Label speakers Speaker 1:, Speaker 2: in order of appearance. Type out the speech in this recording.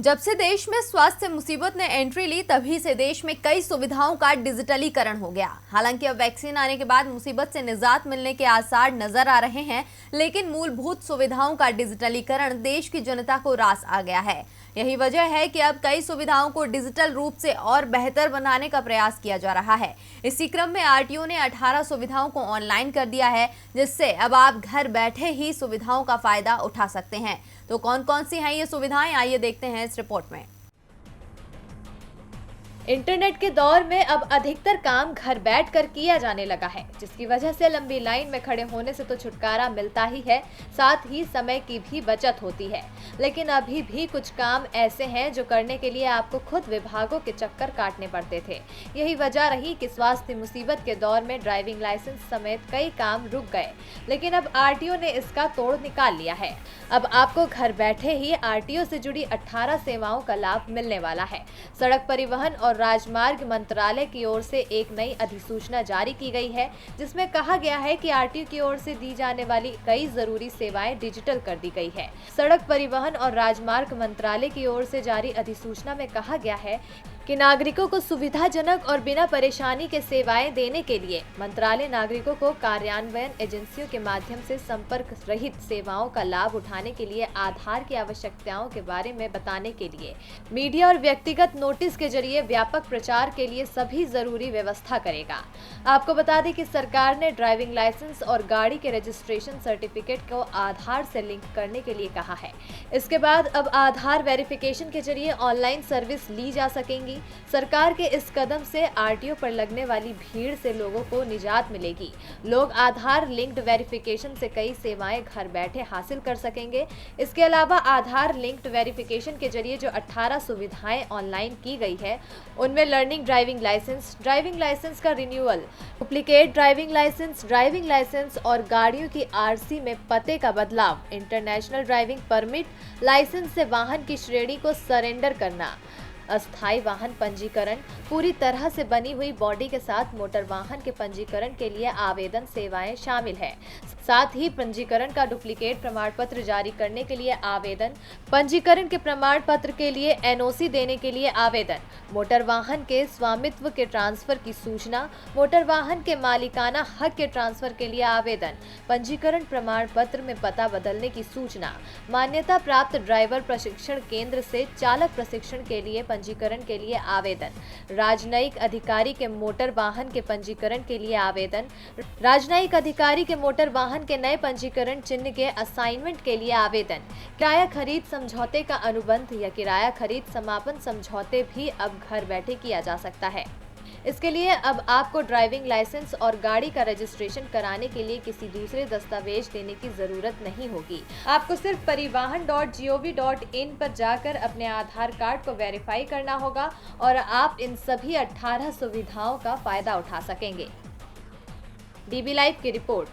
Speaker 1: जब से देश में स्वास्थ्य मुसीबत ने एंट्री ली, तभी से देश में कई सुविधाओं का डिजिटलीकरण हो गया। हालांकि अब वैक्सीन आने के बाद मुसीबत से निजात मिलने के आसार नजर आ रहे हैं, लेकिन मूलभूत सुविधाओं का डिजिटलीकरण देश की जनता को रास आ गया है। यही वजह है कि अब कई सुविधाओं को डिजिटल रूप से और बेहतर बनाने का प्रयास किया जा रहा है। इसी क्रम में आरटीओ ने 18 सुविधाओं को ऑनलाइन कर दिया है, जिससे अब आप घर बैठे ही सुविधाओं का फायदा उठा सकते हैं। तो कौन कौन सी हैं ये सुविधाएं, आइए देखते हैं इस रिपोर्ट में।
Speaker 2: इंटरनेट के दौर में अब अधिकतर काम घर बैठकर किया जाने लगा है, जिसकी वजह से लंबी लाइन में खड़े होने से तो छुटकारा मिलता ही है, साथ ही समय की भी बचत होती है। लेकिन अभी भी कुछ काम ऐसे हैं जो करने के लिए आपको खुद विभागों के चक्कर काटने पड़ते थे। यही वजह रही कि स्वास्थ्य मुसीबत के दौर में ड्राइविंग लाइसेंस समेत कई काम रुक गए, लेकिन अब आरटीओ ने इसका तोड़ निकाल लिया है। अब आपको घर बैठे ही आरटीओ से जुड़ी 18 सेवाओं का लाभ मिलने वाला है। सड़क परिवहन और राजमार्ग मंत्रालय की ओर से एक नई अधिसूचना जारी की गई है, जिसमें कहा गया है कि आरटीओ की ओर से दी जाने वाली कई जरूरी सेवाएं डिजिटल कर दी गई है। सड़क परिवहन और राजमार्ग मंत्रालय की ओर से जारी अधिसूचना में कहा गया है कि नागरिकों को सुविधाजनक और बिना परेशानी के सेवाएं देने के लिए मंत्रालय नागरिकों को कार्यान्वयन एजेंसियों के माध्यम से संपर्क रहित सेवाओं का लाभ उठाने के लिए आधार की आवश्यकताओं के बारे में बताने के लिए मीडिया और व्यक्तिगत नोटिस के जरिए व्यापक प्रचार के लिए सभी जरूरी व्यवस्था करेगा। आपको बता दें कि सरकार ने ड्राइविंग लाइसेंस और गाड़ी के रजिस्ट्रेशन सर्टिफिकेट को आधार से लिंक करने के लिए कहा है। इसके बाद अब आधार वेरिफिकेशन के जरिए ऑनलाइन सर्विस ली जा सकेंगी। सरकार के इस कदम से आरटीओ पर लगने वाली भीड़ से लोगों को निजात मिलेगी। लोग आधार लिंक्ड वेरिफिकेशन से कई सेवाएं घर बैठे हासिल कर सकेंगे। इसके अलावा आधार लिंक्ड वेरिफिकेशन के जरिए जो 18 सुविधाएं ऑनलाइन की गई है, उनमें लर्निंग ड्राइविंग लाइसेंस का रिन्यूअल, डुप्लीकेट ड्राइविंग लाइसेंस और गाड़ियों की आरसी में पते का बदलाव, इंटरनेशनल ड्राइविंग परमिट, लाइसेंस से वाहन की श्रेणी को सरेंडर करना, अस्थायी वाहन पंजीकरण, पूरी तरह से बनी हुई बॉडी के साथ मोटर वाहन के पंजीकरण के लिए आवेदन सेवाएं शामिल है। साथ ही पंजीकरण का डुप्लीकेट प्रमाण पत्र जारी करने के लिए आवेदन, पंजीकरण के प्रमाण पत्र के लिए एनओसी देने के लिए आवेदन, मोटर वाहन के स्वामित्व के ट्रांसफर की सूचना, मोटर वाहन के मालिकाना हक के ट्रांसफर के लिए आवेदन, पंजीकरण प्रमाण पत्र में पता बदलने की सूचना, मान्यता प्राप्त ड्राइवर प्रशिक्षण केंद्र से चालक प्रशिक्षण के लिए पंजीकरण के लिए आवेदन, राजनयिक अधिकारी के मोटर वाहन के पंजीकरण के लिए आवेदन, राजनयिक अधिकारी के मोटर वाहन के नए पंजीकरण चिन्ह के असाइनमेंट के लिए आवेदन, किराया खरीद समझौते का अनुबंध या किराया खरीद समापन समझौते भी अब घर बैठे किया जा सकता है। इसके लिए अब आपको ड्राइविंग लाइसेंस और गाड़ी का रजिस्ट्रेशन कराने के लिए किसी दूसरे दस्तावेज देने की जरूरत नहीं होगी। आपको सिर्फ परिवहन.gov.in पर जाकर अपने आधार कार्ड को वेरीफाई करना होगा और आप इन सभी 18 सुविधाओं का फायदा उठा सकेंगे। डीबी लाइव की रिपोर्ट।